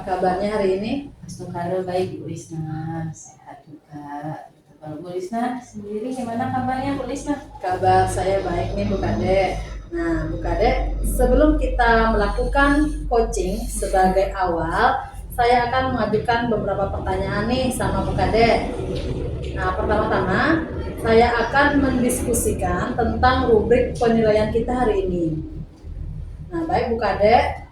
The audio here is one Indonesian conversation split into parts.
kabarnya hari ini? Astagfirullah, baik Bu Lisna, sehat juga. Kalau Bu Lisna sendiri gimana kabarnya Bu Lisna? Kabar saya baik nih Bu Kade. Nah Bu Kade, sebelum kita melakukan coaching sebagai awal, saya akan mengajukan beberapa pertanyaan nih sama Bu Kade. Nah pertama-tama saya akan mendiskusikan tentang rubrik penilaian kita hari ini. Nah baik Bu Kade,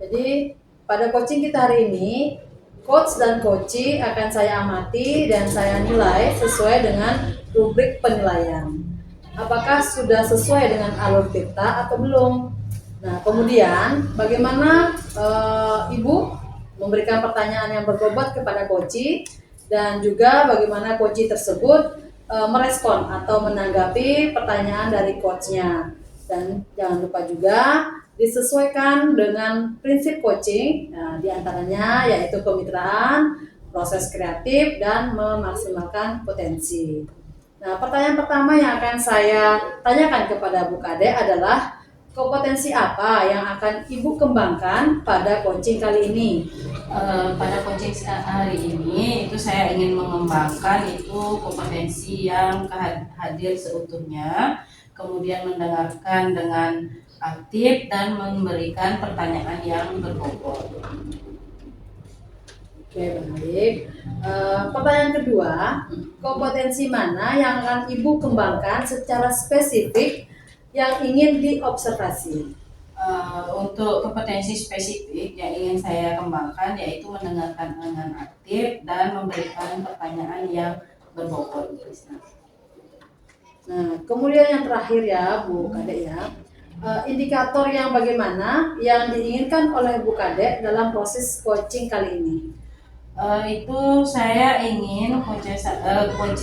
jadi pada coaching kita hari ini, coach dan coachee akan saya amati dan saya nilai sesuai dengan rubrik penilaian. Apakah sudah sesuai dengan alur kita atau belum? Nah, kemudian bagaimana Ibu memberikan pertanyaan yang berbobot kepada coachee dan juga bagaimana coachee tersebut merespon atau menanggapi pertanyaan dari coachnya. Dan jangan lupa juga disesuaikan dengan prinsip coaching, nah, diantaranya yaitu kemitraan, proses kreatif, dan memaksimalkan potensi. Nah, pertanyaan pertama yang akan saya tanyakan kepada Bu Kade adalah kompetensi apa yang akan Ibu kembangkan pada coaching kali ini? Pada coaching hari ini itu saya ingin mengembangkan itu kompetensi yang hadir seutuhnya, kemudian mendengarkan dengan aktif dan memberikan pertanyaan yang berbobot. Oke, baik. Pertanyaan kedua, kompetensi mana yang akan Ibu kembangkan secara spesifik yang ingin diobservasi? Untuk kompetensi spesifik yang ingin saya kembangkan yaitu mendengarkan dengan aktif dan memberikan pertanyaan yang berbobot. Nah, kemudian yang terakhir ya Bu Kade ya, indikator yang bagaimana yang diinginkan oleh Bu Kade dalam proses coaching kali ini? Itu saya ingin coach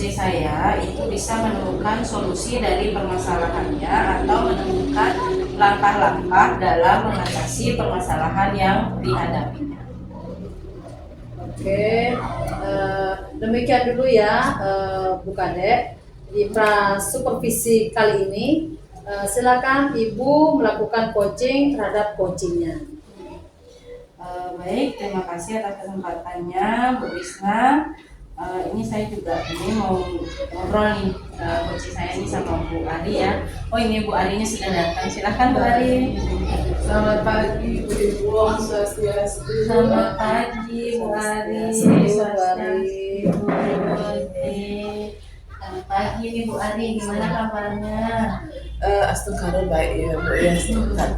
saya itu bisa menemukan solusi dari permasalahannya atau menemukan langkah-langkah dalam mengatasi permasalahan yang dihadapinya. Oke, demikian dulu ya Bu Kade di supervisi kali ini. Silakan Ibu melakukan coaching terhadap coachingnya. Baik, terima kasih atas kesempatannya Bu Lisna. Ini saya juga mau ngobrol nih coach saya ini sama Bu Ari ya. Oh ini Bu Arinya sudah datang, silahkan Bu Ari. Selamat pagi Bu Ibu, Swastiastu. Selamat pagi Bu Ari. Selamat pagi nih Bu Ari, gimana kabarnya? Astagfirullah baik ya Bu ya, sehat.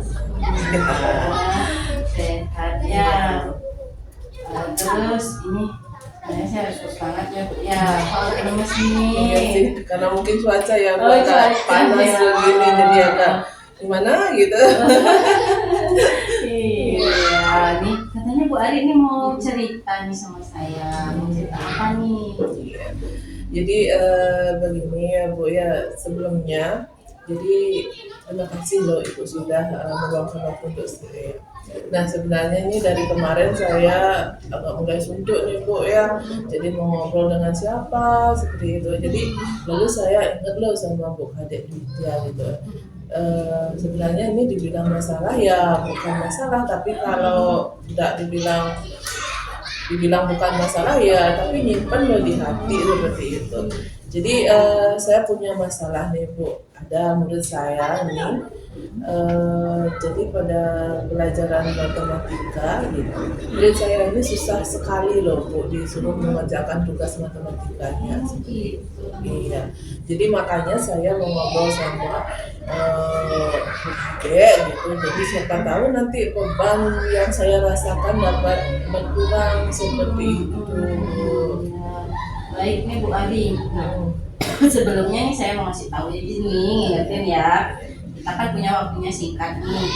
Sehat ya. Terus ini saya harus banget ya Bu ya. Lemes Iya nih. sih, karena mungkin cuaca ya Bu, Oh, agak cuaca panas ya. begini jadi agak gimana gitu. Iya, nih katanya Bu Ari ini mau cerita nih sama saya. Mau cerita apa nih? Iya. Jadi begini ya Bu ya, sebelumnya jadi terima kasih loh Ibu sudah meluangkan waktu untuk saya. Nah sebenarnya ini dari kemarin saya agak mulai suntuk nih Bu ya, jadi mau ngobrol dengan siapa seperti itu. Jadi lalu saya ingat loh sama Bu Kadek Ditya gitu. Sebenarnya ini dibilang masalah ya bukan masalah, tapi kalau tidak dibilang bukan masalah ya, tapi nyimpen loh di hati seperti itu. Jadi saya punya masalah nih Bu, ada murid saya nih, jadi pada pelajaran matematika gitu, murid saya ini susah sekali loh Bu, disuruh mengerjakan tugas matematikanya. Iya, jadi makanya saya mau ngobrol sama Dek gitu, jadi siapa tahu nanti beban yang saya rasakan dapat berkurang seperti itu. Baik nih Bu Ari. Sebelumnya nih saya mau ngasih tahu jadi nih, ingetin ya. Kita kan punya waktunya singkat nih.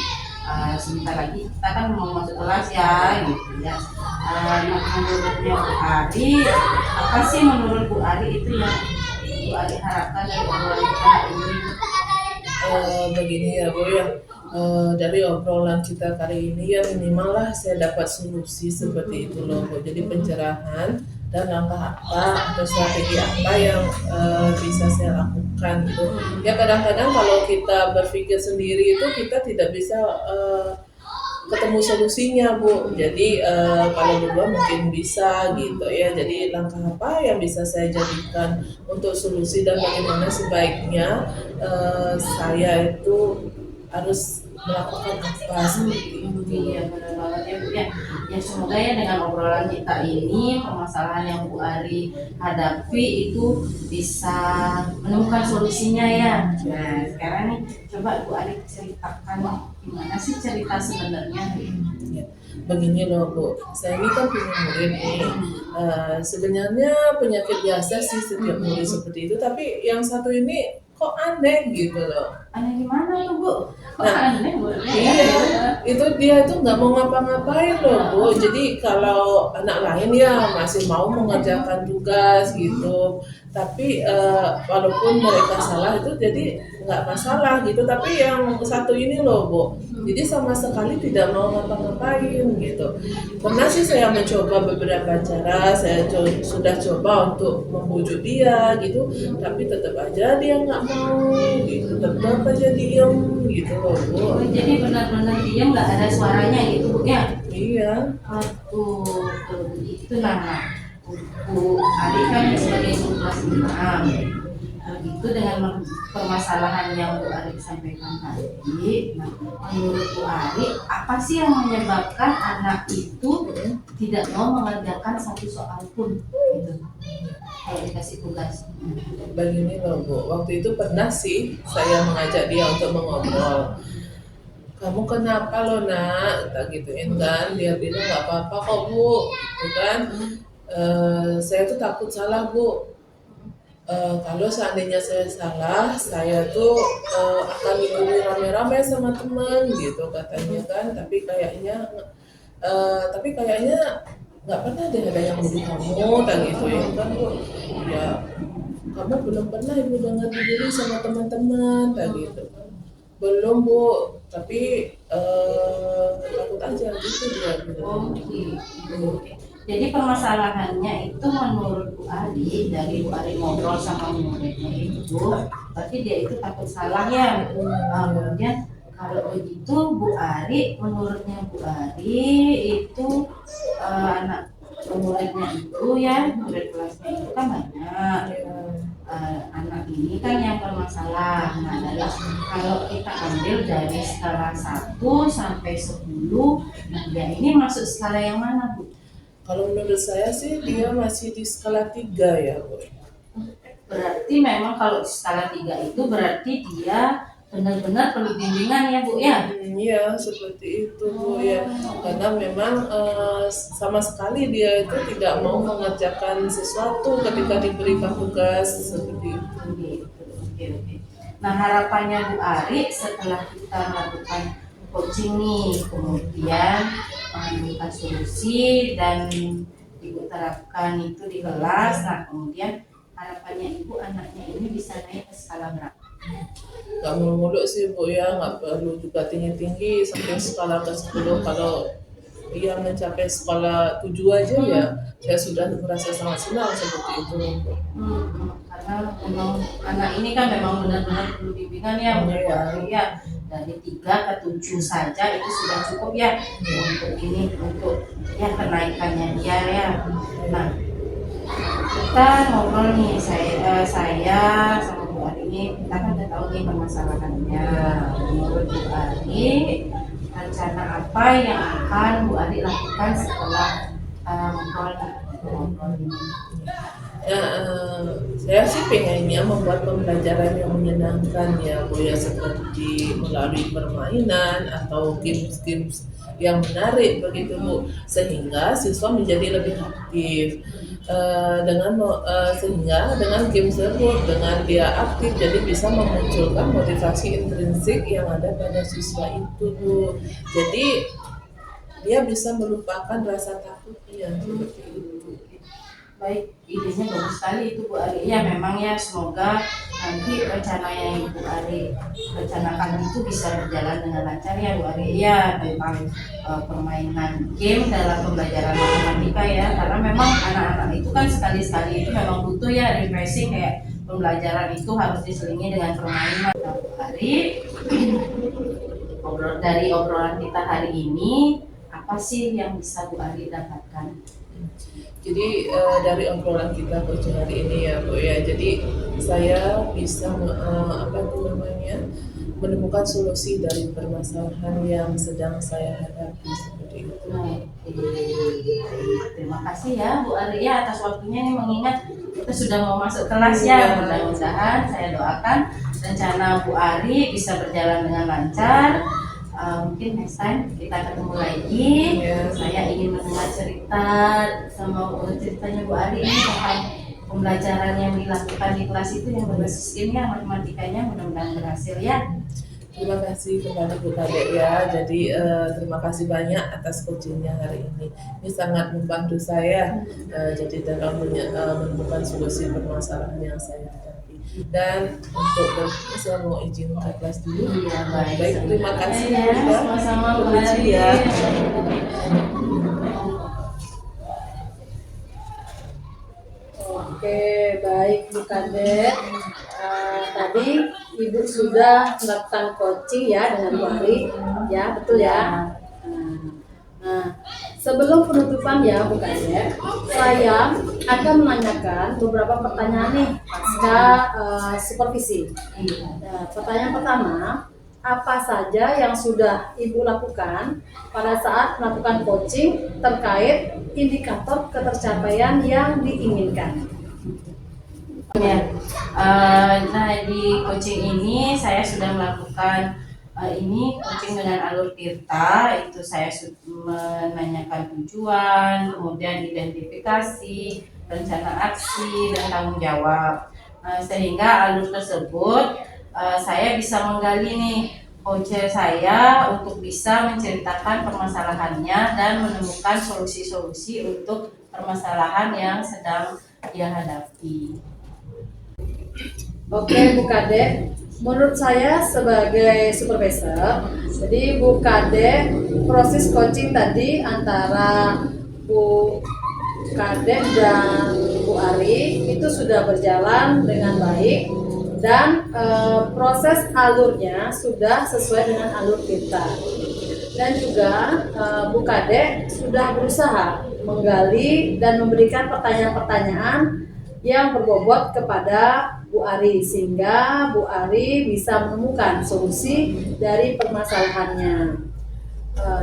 Sebentar lagi kita kan mau masuk kelas ya, gitu ya. Menurutnya Bu Ari, apa sih menurut Bu Ari itu yang Bu Ari harapkan dari obrolan kita hari ini? Begini ya Bu ya, dari obrolan kita kali ini ya minimal lah saya dapat solusi seperti itu loh Bu. Jadi pencerahan dan langkah apa atau strategi apa yang bisa saya lakukan gitu. Ya kadang-kadang kalau kita berpikir sendiri itu kita tidak bisa ketemu solusinya Bu. Jadi kalau berdua mungkin bisa gitu ya. Jadi langkah apa yang bisa saya jadikan untuk solusi dan bagaimana sebaiknya saya itu harus melakukan apa seperti itu. Iya benar banget ya Bu ya. Ya semoga ya dengan obrolan kita ini permasalahan yang Bu Ari hadapi itu bisa menemukan solusinya ya. Nah sekarang nih coba Bu Ari ceritakan gimana sih cerita sebenarnya. Ya, begini loh Bu, saya ini kan punya murid nih. Sebenarnya penyakit biasa sih setiap murid seperti itu, tapi yang satu ini kok aneh gitu loh. Aneh gimana tuh Bu? Kok Nah, aneh Bu? iya, itu dia tuh nggak mau ngapa-ngapain loh Bu. Jadi kalau anak lain ya masih mau mengerjakan tugas gitu. Tapi walaupun mereka salah itu jadi nggak masalah gitu. Tapi yang satu ini loh Bu, jadi sama sekali tidak mau ngapa-ngapain gitu. Pernah sih saya mencoba beberapa cara, saya sudah coba untuk membujuk dia gitu, tapi tetap aja dia nggak mau gitu, tetap aja diem gitu loh Bu. Oh, jadi benar-benar dia nggak ada suaranya gitu Bu ya? Iya, Aduh, kalau begitu nah, Bu Ari kan sebagai guru kelas 6. Begitu dengan permasalahan yang Bu Ari sampaikan tadi, nah, menurut Bu Ari, apa sih yang menyebabkan anak itu tidak mau mengerjakan satu soal pun gitu, kalau dikasih tugas? begini loh Bu. Waktu itu pernah sih saya mengajak dia untuk mengobrol. Kamu kenapa lo nak? Tak gituin kan, dia bilang nggak apa-apa kok Bu, gitu kan. Saya tuh takut salah Bu. Kalau seandainya saya salah, saya tuh akan dibully rame-rame sama teman gitu katanya kan. Tapi kayaknya nggak pernah deh ada yang bully kamu, tak gituin kan Bu. Ya, kamu belum pernah ibu dengar dibully sama teman-teman, tak gitu kan. Belum Bu, tapi takut aja gitu dia Oh bilang. gitu. Jadi permasalahannya itu menurut Bu Ari, dari Bu Ari ngobrol sama muridnya itu, berarti dia itu takut salah ya. Kemudian kalau begitu Bu Ari, menurutnya Bu Ari itu anak muridnya itu ya, murid kelasnya itu kan banyak. Anak ini kan yang bermasalah. Nah, kalau kita ambil dari skala 1 sampai 10, nah dia ini masuk skala yang mana Bu? Kalau menurut saya sih dia masih di skala 3 ya Bu. Berarti memang kalau skala 3 itu berarti dia benar-benar perlu bimbingan ya Bu ya? Iya seperti itu Bu ya. Karena memang sama sekali dia itu tidak mau mengerjakan sesuatu ketika diberikan tugas seperti itu. Oke. Nah harapannya Bu Ari setelah kita melakukan coaching nih, kemudian menemukan solusi dan Ibu terapkan itu di kelas. Nah kemudian harapannya Ibu anaknya ini bisa naik ke skala berapa? Gak muluk sih Bu ya, nggak perlu juga tinggi-tinggi sampai skala ke 10. Kalau dia mencapai skala 7 aja ya saya sudah merasa sangat senang seperti itu Bu. Karena memang anak ini kan memang benar-benar perlu bimbingan ya Bu Ari ya. Dari 3 ke 7 saja itu sudah cukup ya untuk ini, untuk ya kenaikannya dia ya. Nah kita ngobrol nih, saya sama Bu Ari ini, kita kan udah tahu nih permasalahannya. Menurut Bu Ari, rencana apa yang akan Bu Ari lakukan setelah ngobrol ini? Ya, saya sih pengennya membuat pembelajaran yang menyenangkan ya Bu ya, seperti melalui permainan atau games-games yang menarik begitu Bu, sehingga siswa menjadi lebih aktif. Sehingga dengan game tersebut, dengan dia aktif, jadi bisa memunculkan motivasi intrinsik yang ada pada siswa itu Bu. Jadi dia bisa melupakan rasa takutnya seperti itu. Baik, idenya bagus sekali itu Bu Ari. Ya memang ya, semoga nanti rencana yang Ibu Ari rencanakan itu bisa berjalan dengan lancar ya Bu Ari. Ya tentang permainan game dalam pembelajaran matematika ya, karena memang anak-anak itu kan sekali-sekali itu memang butuh ya refreshing, kayak pembelajaran itu harus diselingi dengan permainan. Nah, Bu Ari dari obrolan kita hari ini, apa sih yang bisa Bu Ari dapatkan? Jadi dari obrolan kita coaching hari ini ya Bu ya, jadi saya bisa menemukan solusi dari permasalahan yang sedang saya hadapi seperti itu. Terima kasih ya Bu Ari ya atas waktunya nih, mengingat kita sudah mau masuk kelas ya. Mudah-mudahan saya doakan rencana Bu Ari bisa berjalan dengan lancar. Mungkin next time kita ketemu lagi. Saya ingin mendengar ceritanya Bu Ari ini tentang pembelajaran yang dilakukan di kelas itu yang berbasis kimia, matematikanya, mudah-mudahan berhasil ya. Terima kasih kepada Bu Kade ya. Jadi terima kasih banyak atas coachingnya hari ini. Ini sangat membantu saya jadi dalam menemukan solusi permasalahan yang saya hadapi. Dan untuk saya mau izin ke kelas dulu. Iya, Baik, terima kasih ya. Sama-sama Bu Ari ya. Oke, baik Bu Kade. Tadi Ibu sudah melakukan coaching ya dengan Bu Ari, ya betul ya. Nah, sebelum penutupan ya Bu Kade, saya akan menanyakan beberapa pertanyaan nih pasca supervisi. Nah, pertanyaan pertama, apa saja yang sudah Ibu lakukan pada saat melakukan coaching terkait indikator ketercapaian yang diinginkan? Ya, nah di coaching ini saya sudah melakukan ini coaching dengan alur Tirta. Itu saya menanyakan tujuan, kemudian identifikasi, rencana aksi, dan tanggung jawab. Sehingga alur tersebut saya bisa menggali nih coach saya untuk bisa menceritakan permasalahannya dan menemukan solusi-solusi untuk permasalahan yang sedang dia hadapi. Oke Bu Kade, menurut saya sebagai supervisor, jadi Bu Kade proses coaching tadi antara Bu Kade dan Bu Ari itu sudah berjalan dengan baik dan proses alurnya sudah sesuai dengan alur kita. Dan juga Bu Kade sudah berusaha menggali dan memberikan pertanyaan-pertanyaan yang berbobot kepada Bu Ari sehingga Bu Ari bisa menemukan solusi dari permasalahannya.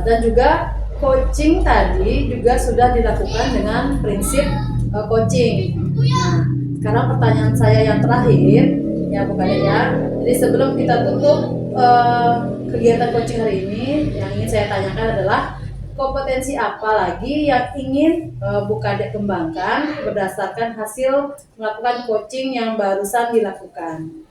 Dan juga coaching tadi juga sudah dilakukan dengan prinsip coaching. Nah, sekarang pertanyaan saya yang terakhir ya Bu Kade ya. Jadi sebelum kita tutup kegiatan coaching hari ini, yang ingin saya tanyakan adalah kompetensi apa lagi yang ingin Bu Kade kembangkan berdasarkan hasil melakukan coaching yang barusan dilakukan?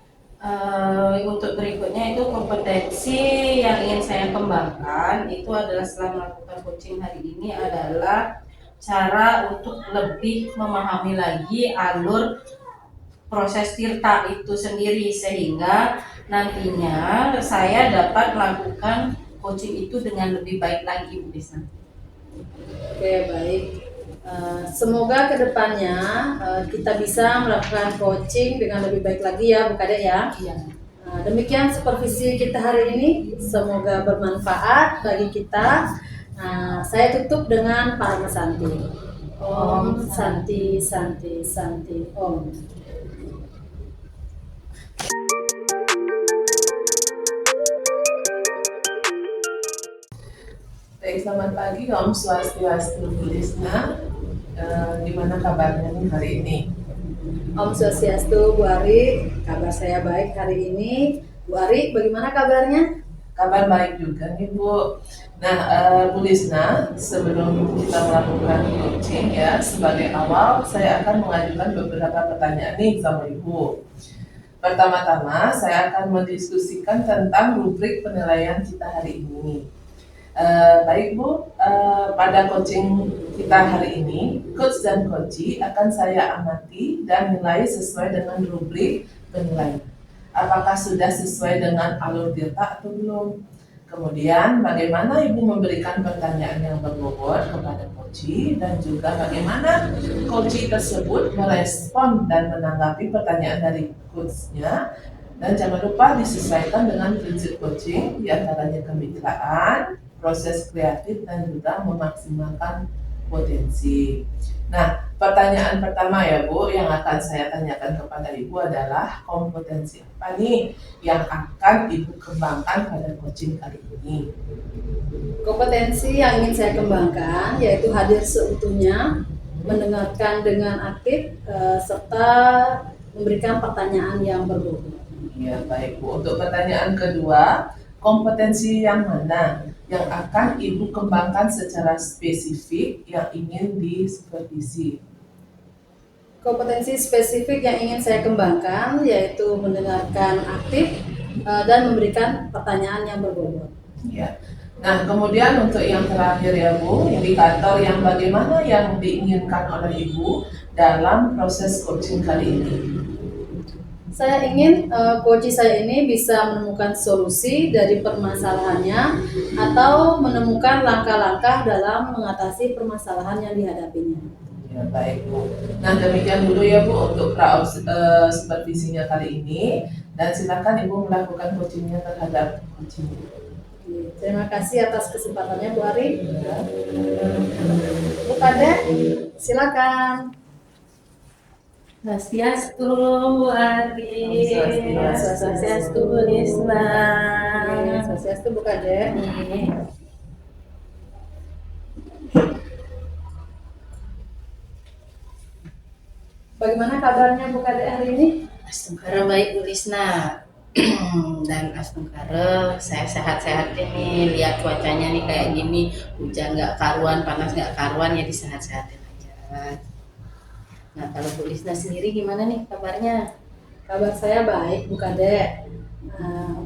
Untuk berikutnya itu kompetensi yang ingin saya kembangkan itu adalah setelah melakukan coaching hari ini adalah cara untuk lebih memahami lagi alur proses Tirta itu sendiri sehingga nantinya saya dapat melakukan coaching itu dengan lebih baik lagi Bu Desa. Oke, baik. Semoga kedepannya kita bisa melakukan coaching dengan lebih baik lagi ya Bu Kade ya. Iya. Demikian supervisi kita hari ini, semoga bermanfaat bagi kita. Saya tutup dengan Parama Santi. Om Santi Santi Santi Om. Selamat pagi, Om Swastiastu Bu Lisna. Gimana kabarnya nih hari ini? Om Swastiastu Bu Ari, kabar saya baik hari ini. Bu Ari, bagaimana kabarnya? Kabar baik juga nih Bu. Nah, Bu Lisna, sebelum kita melakukan coaching ya, sebagai awal saya akan mengajukan beberapa pertanyaan nih sama Ibu. Pertama-tama, saya akan mendiskusikan tentang rubrik penilaian kita hari ini. Baik Bu, pada coaching kita hari ini, coach dan coachee akan saya amati dan nilai sesuai dengan rubrik penilaian. Apakah sudah sesuai dengan alur Tirta atau belum? Kemudian bagaimana Ibu memberikan pertanyaan yang berbobot kepada coachee dan juga bagaimana coachee tersebut merespon dan menanggapi pertanyaan dari coachnya Dan jangan lupa disesuaikan dengan prinsip coaching, diantaranya kemitraan, proses kreatif, dan juga memaksimalkan potensi. Nah, pertanyaan pertama ya Bu, yang akan saya tanyakan kepada Ibu adalah kompetensi apa nih yang akan Ibu kembangkan pada coaching kali ini? Kompetensi yang ingin saya kembangkan yaitu hadir seutuhnya, mendengarkan dengan aktif, serta memberikan pertanyaan yang berbobot. Ya, baik Bu. Untuk pertanyaan kedua, kompetensi yang mana yang akan Ibu kembangkan secara spesifik yang ingin disupervisi? Kompetensi spesifik yang ingin saya kembangkan yaitu mendengarkan aktif, dan memberikan pertanyaan yang berbobot. Ya. Nah, kemudian untuk yang terakhir ya Bu, indikator yang bagaimana yang diinginkan oleh Ibu dalam proses coaching kali ini? Saya ingin coach saya ini bisa menemukan solusi dari permasalahannya atau menemukan langkah-langkah dalam mengatasi permasalahan yang dihadapinya. Ya, baik Bu. Nah, demikian dulu ya Bu untuk supervisinya kali ini, dan silakan Ibu melakukan coachingnya terhadap coaching. Terima kasih atas kesempatannya Bu Ari. Bu Kade, silakan. Swastiastu, Bu Ari. Swastiastu, Bu Risma. Swastiastu Bu Kade. Bagaimana kabarnya Bu Kade hari ini? Astungkara baik Bu Risna. Dan Astungkara saya sehat-sehat ini, lihat cuacanya nih kayak gini, hujan nggak karuan, panas nggak karuan, ya disehat-sehatin aja. Nah, kalau Bu Risna sendiri gimana nih kabarnya? Kabar saya baik Bu Kade.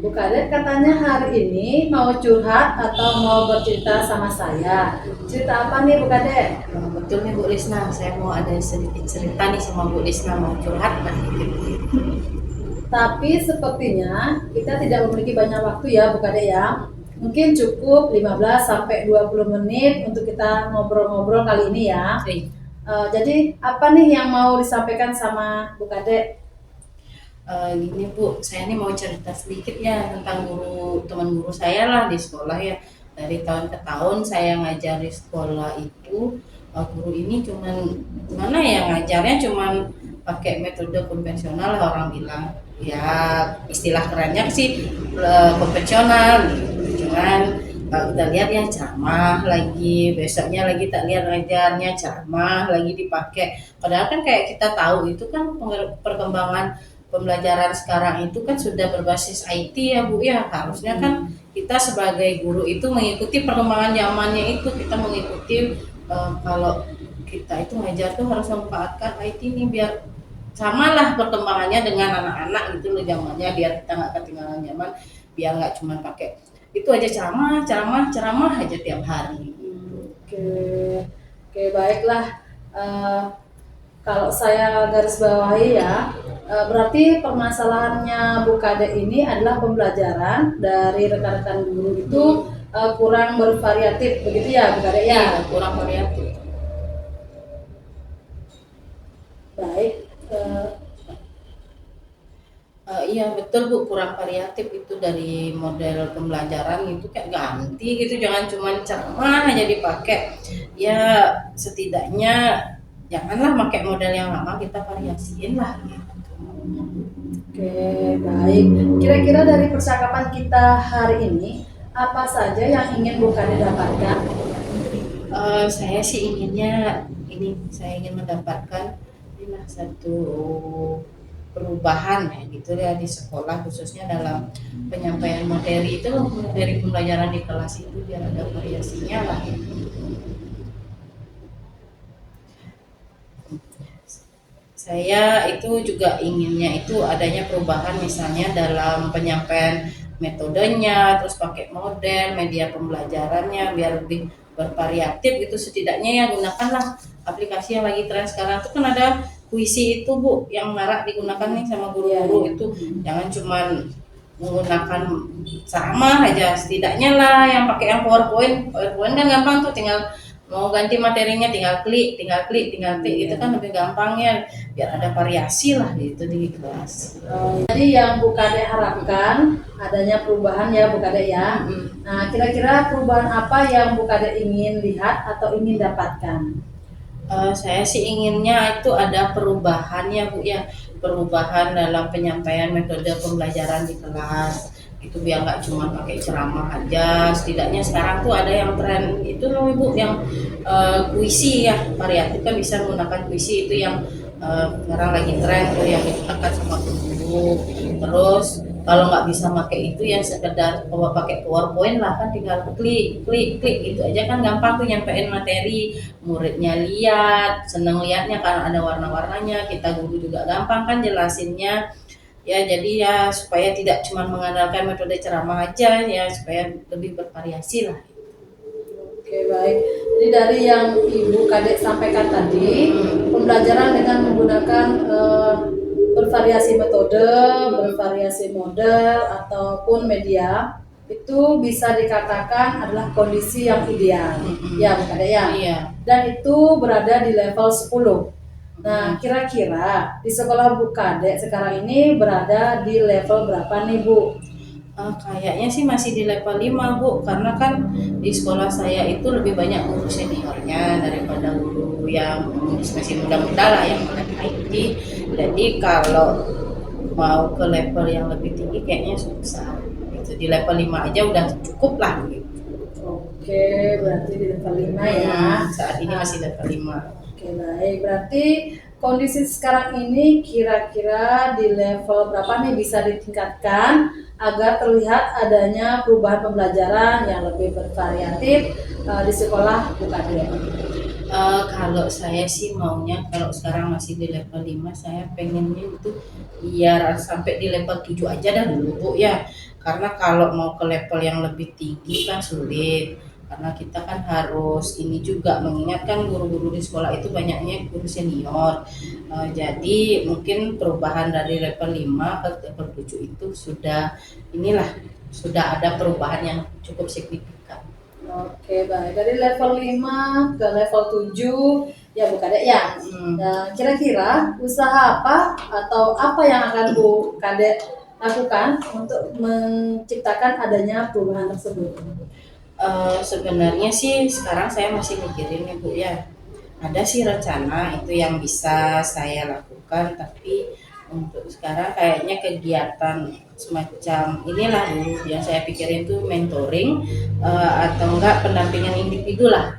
Bu Kade katanya hari ini mau curhat atau mau bercerita sama saya. Cerita apa nih Bu Kade? Betul nih Bu Risna, saya mau ada sedikit cerita nih sama Bu Risna, mau curhat kan? Tapi sepertinya kita tidak memiliki banyak waktu ya Bu Kade ya. Mungkin cukup 15 sampai 20 menit untuk kita ngobrol-ngobrol kali ini ya. Jadi apa nih yang mau disampaikan sama Bu Kade? Gini Bu, saya nih mau cerita sedikit ya tentang teman guru saya lah di sekolah ya. Dari tahun ke tahun saya ngajar di sekolah itu, guru ini cuman mana ya ngajarnya cuman pakai metode konvensional lah, orang bilang. Ya istilah kerennya sih konvensional gitu. Cuman kalau kita lihat ya ceramah lagi, besoknya lagi tak lihat ngajarnya ceramah lagi dipakai. Padahal kan kayak kita tahu itu kan perkembangan pembelajaran sekarang itu kan sudah berbasis IT ya Bu ya. Harusnya kan kita sebagai guru itu mengikuti perkembangan zamannya itu, kita mengikuti kalau kita itu ngajar tuh harus memanfaatkan IT ini biar samalah perkembangannya dengan anak-anak gitu loh zamannya, biar kita nggak ketinggalan zaman, biar nggak cuma pakai itu aja ceramah aja tiap hari. Oke, baiklah. Kalau saya garis bawahi ya, berarti permasalahannya Bu Kade ini adalah pembelajaran dari rekan-rekan guru itu kurang bervariatif, begitu ya Bu Kade ya? Kurang variatif. Baik. Iya betul Bu, kurang variatif itu dari model pembelajaran itu kayak ganti gitu, jangan cuma ceramah aja dipakai. Ya setidaknya janganlah pakai model yang lama, kita variasiin lah gitu. Oke, baik. Kira-kira dari percakapan kita hari ini, apa saja yang ingin Bu Kade dapatkan? Saya sih inginnya saya ingin mendapatkan inilah satu perubahan ya gitu ya di sekolah, khususnya dalam penyampaian materi itu, dari pembelajaran di kelas itu biar ada variasinya lah. Saya itu juga inginnya itu adanya perubahan misalnya dalam penyampaian metodenya, terus pakai model, media pembelajarannya biar lebih bervariatif gitu. Setidaknya ya gunakanlah aplikasi yang lagi tren sekarang itu kan ada puisi itu Bu yang marak digunakan nih sama guru-guru itu. Jangan cuman menggunakan sama aja, setidaknya lah yang pakai yang PowerPoint kan gampang tuh, tinggal mau ganti materinya tinggal klik gitu kan lebih gampang ya, biar ada variasi lah gitu di kelas. Jadi yang Bu Kade harapkan adanya perubahan ya Bu Kade ya. Nah, kira-kira perubahan apa yang Bu Kade ingin lihat atau ingin dapatkan? Saya sih inginnya itu ada perubahan ya Bu ya, perubahan dalam penyampaian metode pembelajaran di kelas itu, biar nggak cuma pakai ceramah aja. Setidaknya sekarang tuh ada yang tren itu loh Ibu, yang puisi ya, variatif kan, bisa menggunakan puisi itu yang sekarang lagi tren tuh, yang digunakan sama guru. Terus kalau nggak bisa pakai itu ya sekedar pakai PowerPoint lah, kan tinggal klik gitu aja kan, gampang tuh nyampein materi, muridnya lihat, seneng liatnya karena ada warna-warnanya, kita guru juga gampang kan jelasinnya ya. Jadi ya supaya tidak cuma mengandalkan metode ceramah aja ya, supaya lebih bervariasi lah. Oke, baik. Jadi dari yang Ibu Kadek sampaikan tadi, pembelajaran dengan menggunakan bervariasi metode, bervariasi model ataupun media itu bisa dikatakan adalah kondisi yang ideal. Ya, Bu Kadek ya. Iya. Dan itu berada di level 10. Nah, kira-kira di sekolah Bu Kadek sekarang ini berada di level berapa nih, Bu? Kayaknya sih masih di level 5 Bu, karena kan di sekolah saya itu lebih banyak guru seniornya daripada guru yang masih muda-muda lah, yang melek IT. Jadi kalau mau ke level yang lebih tinggi kayaknya susah gitu. Di level 5 aja udah cukup lah gitu. Oke, berarti di level 5 ya. Saat ini masih level 5. Oke, baik. Berarti kondisi sekarang ini kira-kira di level berapa nih bisa ditingkatkan agar terlihat adanya perubahan pembelajaran yang lebih bervariatif di sekolah Bu Kadek? Kalau saya sih maunya, kalau sekarang masih di level 5, saya pengennya itu biar sampai di level 7 aja dah dulu Bu ya. Karena kalau mau ke level yang lebih tinggi kan sulit. Karena kita kan harus ini juga mengingatkan guru-guru di sekolah itu banyaknya guru senior. Jadi mungkin perubahan dari level 5 ke level 7 itu sudah ada perubahan yang cukup signifikan. Oke, baik. Dari level 5 ke level 7 ya Bu Kadek ya. Nah, kira-kira usaha apa atau apa yang akan Bu Kadek lakukan untuk menciptakan adanya perubahan tersebut? Sebenarnya sih sekarang saya masih mikirin nih Bu ya. Ada sih rencana itu yang bisa saya lakukan, tapi untuk sekarang kayaknya kegiatan semacam inilah Bu yang saya pikirin tuh mentoring, atau enggak pendampingan individu lah.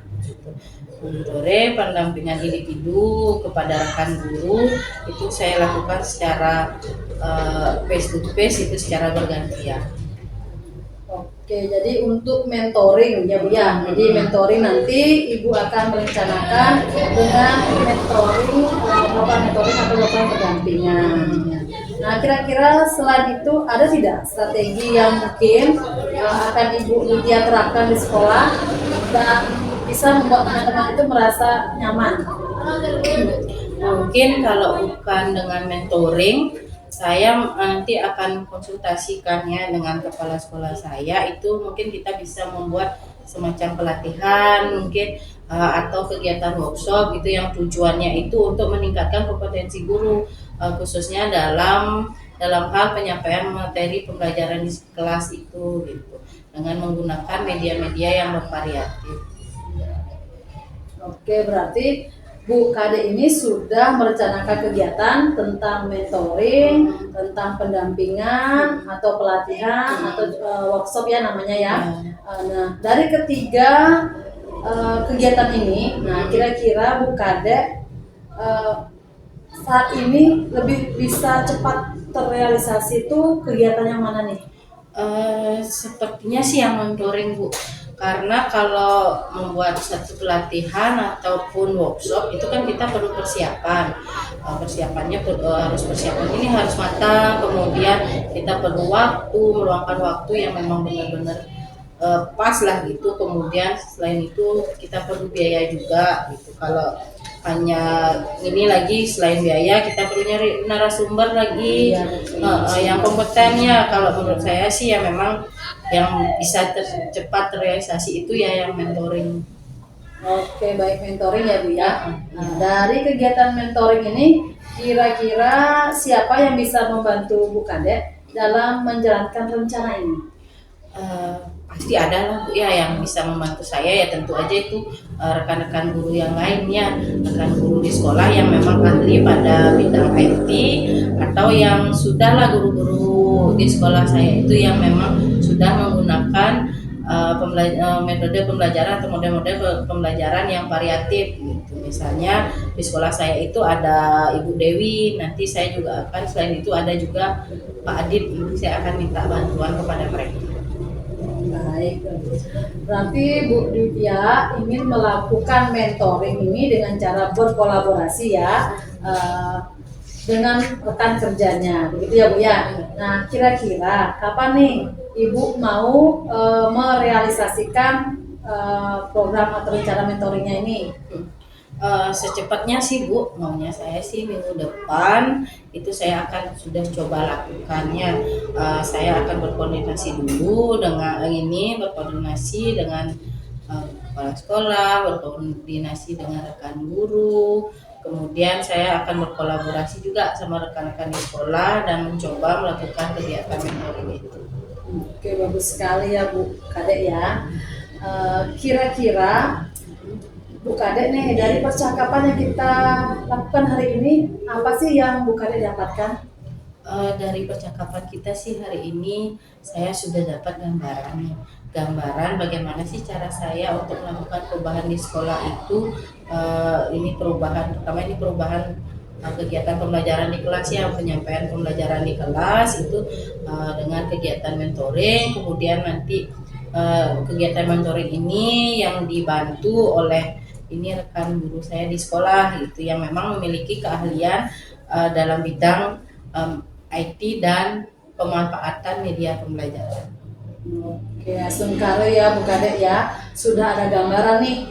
Mentoring, pendampingan individu kepada rekan guru itu saya lakukan secara face to face, itu secara bergantian. Oke, jadi untuk mentoring ya Bu ya. Jadi mentoring nanti Ibu akan merencanakan dengan melakukan mentoring atau melakukan pendampingan. Nah, kira-kira selain itu ada tidak strategi yang mungkin akan Ibu Lydia terapkan di sekolah dan bisa membuat teman-teman itu merasa nyaman? Mungkin kalau bukan dengan mentoring, saya nanti akan konsultasikannya dengan kepala sekolah saya. Itu mungkin kita bisa membuat semacam pelatihan mungkin, atau kegiatan workshop gitu yang tujuannya itu untuk meningkatkan kompetensi guru, khususnya dalam hal penyampaian materi pembelajaran di kelas itu gitu, dengan menggunakan media-media yang bervariatif. Oke, berarti Bu Kadek ini sudah merencanakan kegiatan tentang mentoring, tentang pendampingan atau pelatihan atau workshop ya namanya ya. Nah, dari ketiga kegiatan ini, nah kira-kira Bu Kadek saat ini lebih bisa cepat terrealisasi itu kegiatan yang mana nih? Sepertinya sih yang mentoring Bu, karena kalau membuat satu pelatihan ataupun workshop itu kan kita perlu persiapan. Persiapannya ini harus matang, kemudian kita perlu meluangkan waktu yang memang benar-benar pas lah gitu. Kemudian selain itu kita perlu biaya juga gitu. Kalau hanya ini lagi, selain biaya kita perlu nyari narasumber lagi yang kompetennya. Kalau menurut saya sih ya memang yang bisa cepat terrealisasi itu ya yang mentoring. Oke, baik, mentoring ya Bu ya. Nah, dari kegiatan mentoring ini, kira-kira siapa yang bisa membantu Bu Kadek dalam menjalankan rencana ini? Eh, Pasti ada lah Bu ya yang bisa membantu saya, ya tentu aja itu rekan-rekan guru yang lainnya, rekan guru di sekolah yang memang ahli pada bidang IT, atau yang sudah lah guru-guru di sekolah saya itu yang memang sudah menggunakan metode pembelajaran atau model-model pembelajaran yang variatif gitu. Misalnya di sekolah saya itu ada Ibu Dewi, nanti saya juga akan selain itu ada juga Pak Adit, saya akan minta bantuan kepada mereka. Baik, berarti Bu Divya ingin melakukan mentoring ini dengan cara berkolaborasi ya, dengan rekan kerjanya, begitu ya Bu ya. Nah, kira-kira kapan nih Ibu mau merealisasikan program atau rencana mentoringnya ini? Secepatnya sih Bu, maunya saya sih minggu depan itu saya akan sudah coba lakukannya. Saya akan berkoordinasi dulu dengan berkoordinasi dengan kepala sekolah, berkoordinasi dengan rekan guru. Kemudian saya akan berkolaborasi juga sama rekan-rekan di sekolah dan mencoba melakukan kegiatan mentoring itu. Oke, bagus sekali ya Bu Kadek ya. Kira-kira Bu Kadek nih, dari percakapan yang kita lakukan hari ini, apa sih yang Bu Kadek dapatkan? Dari percakapan kita sih hari ini saya sudah dapat gambaran bagaimana sih cara saya untuk melakukan perubahan di sekolah itu. Ini perubahan pertama, ini perubahan kegiatan pembelajaran di kelas ya, penyampaian pembelajaran di kelas itu dengan kegiatan mentoring. Kemudian nanti kegiatan mentoring ini yang dibantu oleh ini rekan guru saya di sekolah gitu yang memang memiliki keahlian dalam bidang IT dan pemanfaatan media pembelajaran. Oke, sungkaru ya Bu Kadek ya, sudah ada gambaran nih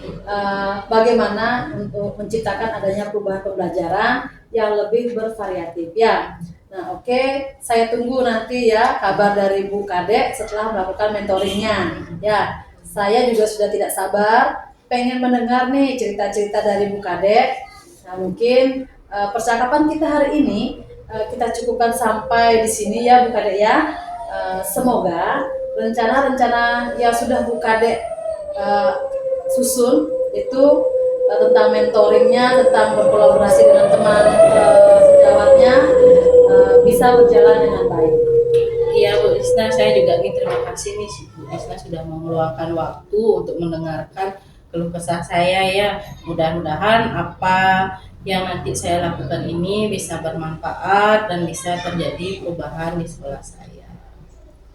bagaimana untuk menciptakan adanya perubahan pembelajaran yang lebih bervariatif ya. Nah, oke, saya tunggu nanti ya kabar dari Bu Kadek setelah melakukan mentoringnya. Ya, saya juga sudah tidak sabar pengen mendengar nih cerita-cerita dari Bu Kadek. Nah, mungkin percakapan kita hari ini kita cukupkan sampai di sini ya Bu Kadek ya. Semoga rencana-rencana yang sudah Bu Kadek susun itu tentang mentoringnya, tentang berkolaborasi dengan teman sejawatnya bisa berjalan dengan baik. Iya Bu Isna, saya juga ingin terima kasih nih Bu Isna sudah meluangkan waktu untuk mendengarkan keluh kesah saya ya. Mudah-mudahan apa yang nanti saya lakukan ini bisa bermanfaat dan bisa terjadi perubahan di sekolah saya.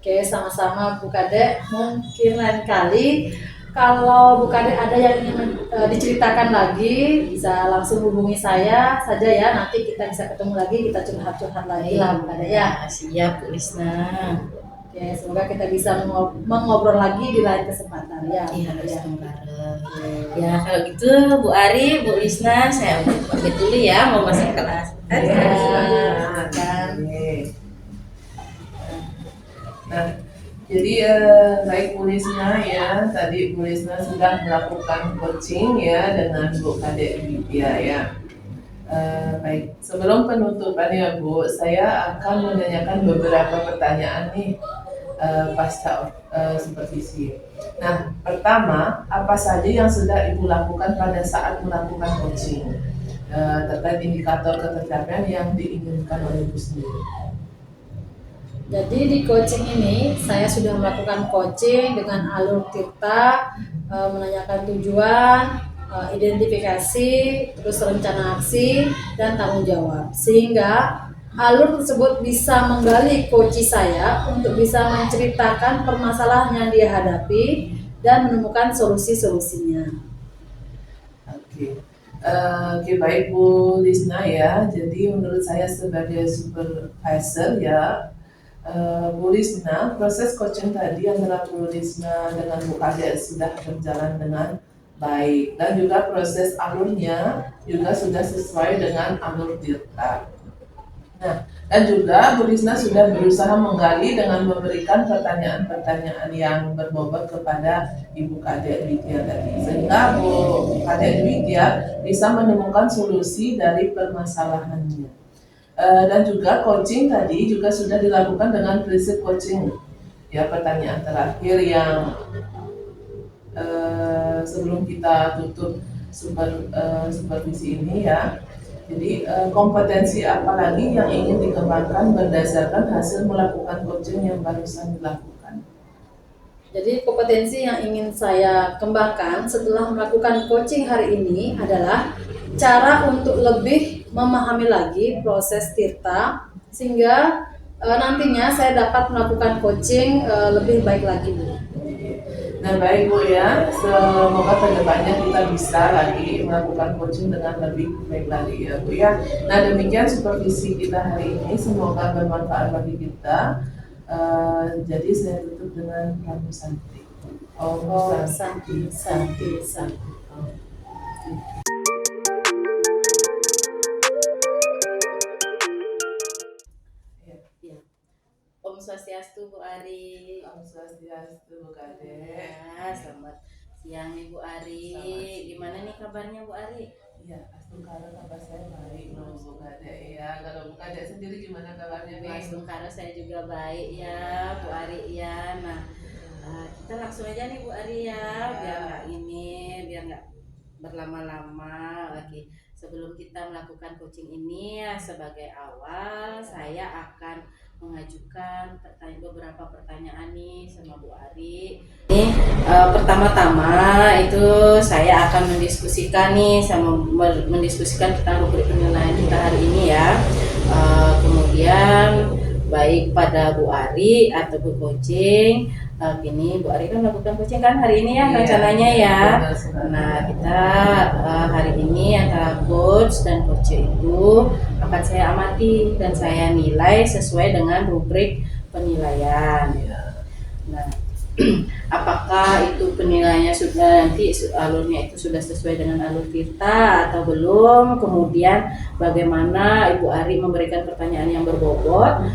Oke, sama-sama Bu Kadek. Mungkin lain kali kalau Bu Kadek ada yang ingin diceritakan lagi, bisa langsung hubungi saya saja ya. Nanti kita bisa ketemu lagi, kita curhat-curhat lagi lah Bu Kadek ya. Siap Bu Isna. Oke, semoga kita bisa mengobrol lagi di lain kesempatan ya. Iya, ya kalau gitu Bu Ari, Bu Isna, saya pamit dulu ya, mau masuk kelas. Ya, Nah, jadi baik Bu Lisna ya, tadi Bu Lisna sudah melakukan coaching ya dengan Bu Kadek Divya ya. Baik, sebelum penutupan ya Bu, saya akan menanyakan beberapa pertanyaan nih pasca supervisi. Nah, pertama, apa saja yang sudah Ibu lakukan pada saat melakukan coaching terkait indikator ketercapaian yang diinginkan oleh Ibu sendiri? Jadi di coaching ini saya sudah melakukan coaching dengan alur Tirta, menanyakan tujuan, identifikasi, terus rencana aksi dan tanggung jawab. Sehingga alur tersebut bisa menggali coach saya untuk bisa menceritakan permasalahan yang dia hadapi dan menemukan solusi-solusinya. Oke, baik Bu Lisna ya. Jadi menurut saya sebagai supervisor ya, Bu Lisna, proses coaching tadi antara Bu Lisna dengan Bu Kadek sudah berjalan dengan baik dan juga proses alurnya juga sudah sesuai dengan alur Tirta. Nah, dan juga Bu Risna sudah berusaha menggali dengan memberikan pertanyaan-pertanyaan yang berbobot kepada Ibu Kadek Widya tadi, sehingga Bu Kadek Widya bisa menemukan solusi dari permasalahannya. Dan juga coaching tadi juga sudah dilakukan dengan prinsip coaching. Ya, pertanyaan terakhir yang sebelum kita tutup supervisi ini ya. Jadi kompetensi apa lagi yang ingin dikembangkan berdasarkan hasil melakukan coaching yang barusan dilakukan? Jadi kompetensi yang ingin saya kembangkan setelah melakukan coaching hari ini adalah cara untuk lebih memahami lagi proses Tirta sehingga nantinya saya dapat melakukan coaching lebih baik lagi, Bu. Nah baik Bu ya, semoga kedepannya kita bisa lagi melakukan coaching dengan lebih baik lagi ya Bu ya. Nah demikian supervisi kita hari ini, semoga bermanfaat bagi kita. Jadi saya tutup dengan Pramu Santi. Om Santi Santi Santi. Om Swastiastu Bu Ari. Om Swastiastu Bu Kadek. Ya, selamat siang Ibu Ari. Gimana nih kabarnya Bu Ari? Iya, Astungkara kabar saya baik loh Bu Kadek ya. Kalau Bu Kadek sendiri gimana kabarnya nih? Astungkara saya juga baik ya Bu Ari ya. Nah, kita langsung aja nih Bu Ari ya, biar nggak berlama-lama lagi. Sebelum kita melakukan coaching ini ya, sebagai awal saya akan mengajukan beberapa pertanyaan nih sama Bu Ari. Ini pertama-tama itu saya akan mendiskusikan tentang rubrik penilaian kita hari ini ya. Kemudian baik pada Bu Ari atau Bu coaching. Ini Bu Ari kan melakukan coaching kan hari ini ya rencananya ya. Nah kita hari ini antara coach dan coach itu akan saya amati dan saya nilai sesuai dengan rubrik penilaian. Nah apakah itu penilaiannya sudah nanti alurnya itu sudah sesuai dengan alur Tirta atau belum, kemudian bagaimana Ibu Ari memberikan pertanyaan yang berbobot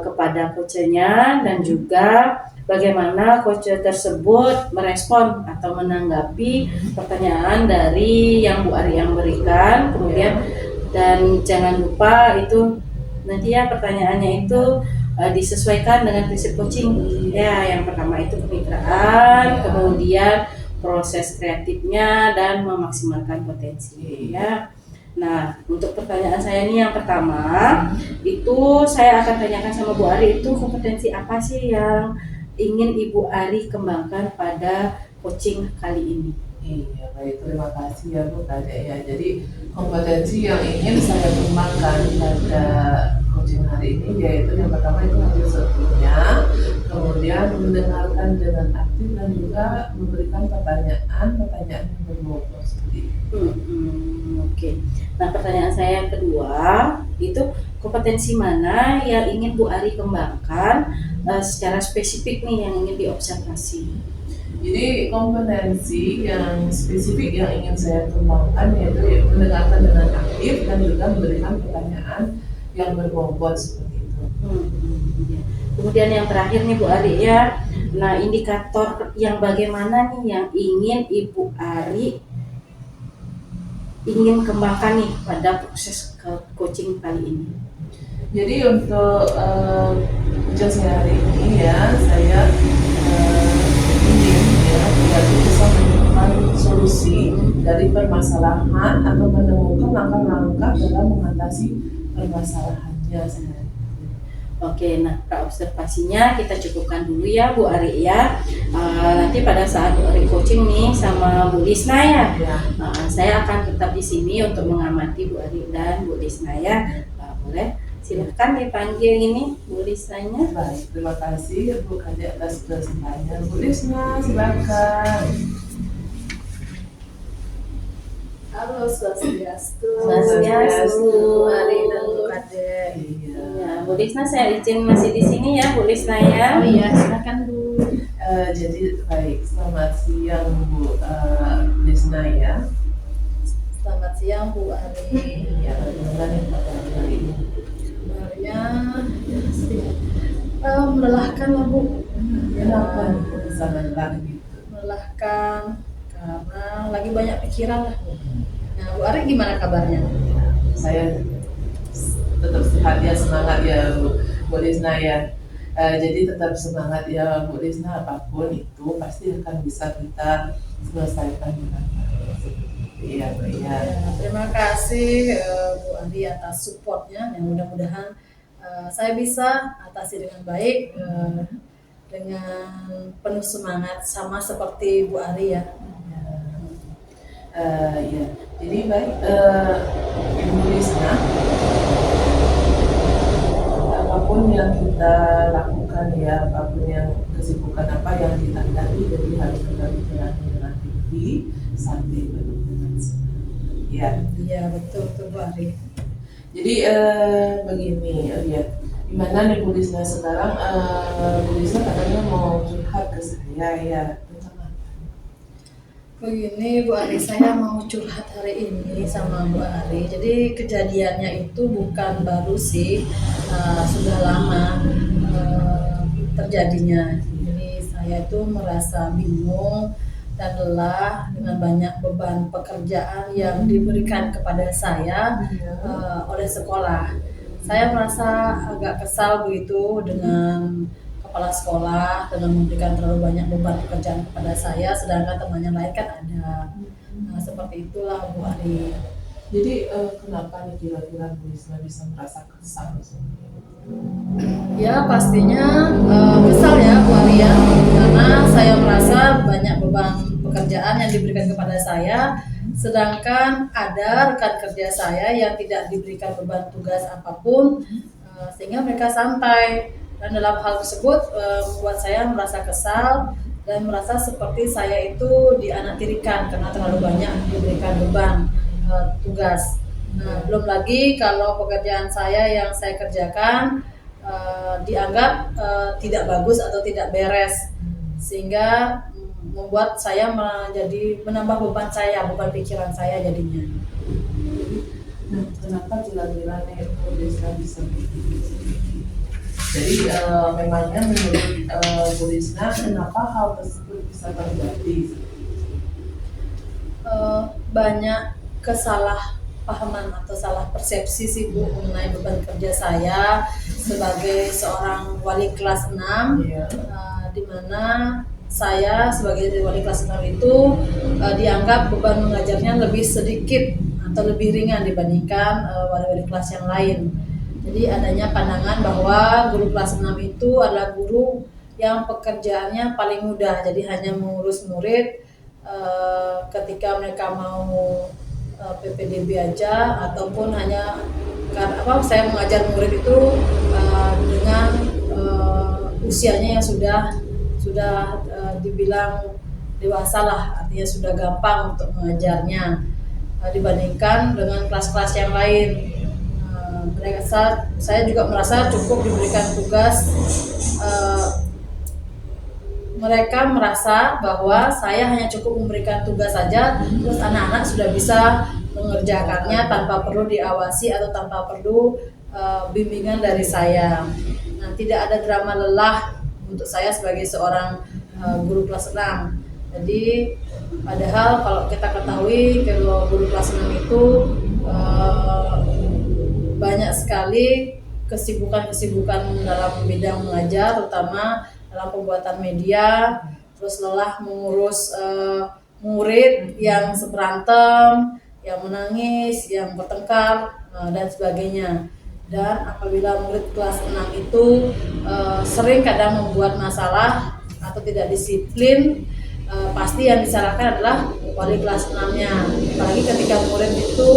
kepada coachnya, dan juga bagaimana coach tersebut merespon atau menanggapi pertanyaan dari yang Bu Ari yang berikan. Kemudian dan jangan lupa itu nanti ya pertanyaannya itu disesuaikan dengan prinsip coaching ya. Yang pertama itu kemitraan, kemudian proses kreatifnya dan memaksimalkan potensi ya. Nah untuk pertanyaan saya ini yang pertama itu saya akan tanyakan sama Bu Ari, itu kompetensi apa sih yang ingin Ibu Ari kembangkan pada coaching kali ini? Iya baik, terima kasih ya Bu Kadek ya. Jadi kompetensi yang ingin saya kembangkan pada coaching hari ini yaitu yang pertama itu hadir sebelumnya, kemudian mendengarkan dengan aktif dan juga memberikan pertanyaan yang berbobot seperti itu. Oke. Nah pertanyaan saya yang kedua itu kompetensi mana yang ingin Bu Ari kembangkan secara spesifik nih yang ingin diobservasi? Jadi kompetensi yang spesifik yang ingin saya kembangkan yaitu mendengarkan dengan aktif dan juga memberikan pertanyaan yang berbobot seperti itu. Kemudian yang terakhir nih Bu Ari ya, nah indikator yang bagaimana nih yang ingin Ibu Ari ingin kembangkan nih pada proses coaching kali ini? Jadi untuk ujian saya hari ini ya, saya ingin ya bisa menemukan solusi dari permasalahan atau menemukan langkah-langkah dalam mengatasi permasalahannya sehari. Oke, nah observasinya kita cukupkan dulu ya Bu Ari ya. Nanti pada saat Bu Ari coaching nih sama Bu Lisna ya, saya akan tetap di sini untuk mengamati Bu Ari dan Bu Lisna ya. Boleh silahkan dipanggil ini Bu Lisnanya. Baik, terima kasih Bu Kadek atas kesempatannya. Bu Lisna, silakan. Halo Swastiastu. Swastiastu. Bu Ari dan Bu Kadek. Iya. Bu Lisna saya izin masih di sini ya Bu Lisna ya. Oh iya, silakan Bu. Jadi baik, selamat siang Bu Lisna ya. Selamat siang Bu Ari. Ya, bagaimana nih pada hari ini? Melelahkan lah Bu. Kenapa nih kok bisa lelah gitu? Melelahkan karena lagi banyak pikiran lah Bu. Nah Bu Ari gimana kabarnya? Saya tetap sehat ya, semangat ya Bu Lisna ya. Jadi tetap semangat ya Bu Lisna, apapun itu pasti akan bisa kita selesaikan dengan baik. Iya Bu ya. Ya, terima kasih Bu Ari atas supportnya. Yang mudah-mudahan saya bisa atasi dengan baik, dengan penuh semangat sama seperti Bu Ari ya. Ya, jadi baik Ibu Lisna, apapun yang kita lakukan ya, apapun yang kesibukan apa yang kita hadapi, jadi harus kita jalani dengan hati sampai penuh dengan semangat. Ya, Iya betul Bu Ari. jadi begini ya, gimana nih Bu Lisna sekarang? Bu Lisna katanya mau curhat ke saya ya tentang apa? Begini Bu Ari, saya mau curhat hari ini sama Bu Ari. Jadi kejadiannya itu bukan baru sih, sudah lama terjadinya. Jadi saya itu merasa bingung dan lelah dengan banyak beban pekerjaan yang diberikan kepada saya oleh sekolah. Saya merasa agak kesal begitu dengan kepala sekolah dengan memberikan terlalu banyak beban pekerjaan kepada saya, sedangkan temannya lain kan ada. Nah, seperti itulah Bu Ari. Jadi kenapa nih kira-kira Bu Lisna bisa merasa kesal seperti itu? Ya pastinya kesal ya Bu Ari ya, karena saya merasa banyak beban pekerjaan yang diberikan kepada saya, sedangkan ada rekan kerja saya yang tidak diberikan beban tugas apapun, sehingga mereka santai. Dan dalam hal tersebut membuat saya merasa kesal dan merasa seperti saya itu dianaktirikan karena terlalu banyak diberikan beban tugas. Nah, belum lagi kalau pekerjaan saya yang saya kerjakan dianggap tidak bagus atau tidak beres, sehingga membuat saya menambah beban pikiran saya jadinya. Nah, kenapa kira-kira nih Bu Lisna bisa begitu? Jadi memangnya menurut Bu Lisna kenapa hal tersebut bisa terjadi? Banyak kesalahpahaman atau salah persepsi sih Bu mengenai beban kerja saya sebagai seorang wali kelas 6, Iya. di mana saya sebagai wali kelas 6 itu dianggap beban mengajarnya lebih sedikit atau lebih ringan dibandingkan wali-wali kelas yang lain. Jadi adanya pandangan bahwa guru kelas 6 itu adalah guru yang pekerjaannya paling mudah, jadi hanya mengurus murid ketika mereka mau PPDB aja, ataupun hanya saya mengajar murid itu dengan usianya yang sudah dibilang dewasa lah, artinya sudah gampang untuk mengajarnya dibandingkan dengan kelas-kelas yang lain. Saya juga merasa cukup diberikan tugas. Mereka merasa bahwa saya hanya cukup memberikan tugas saja, terus anak-anak sudah bisa mengerjakannya tanpa perlu diawasi atau tanpa perlu bimbingan dari saya. Nah, tidak ada drama lelah untuk saya sebagai seorang guru kelas 6. Jadi padahal kalau kita ketahui kalau guru kelas 6 itu banyak sekali kesibukan dalam bidang mengajar, terutama dalam pembuatan media, terus lelah mengurus murid yang berantem, yang menangis, yang bertengkar, dan sebagainya. Dan apabila murid kelas 6 itu sering kadang membuat masalah atau tidak disiplin, pasti yang disalahkan adalah wali kelas 6-nya. Apalagi ketika murid itu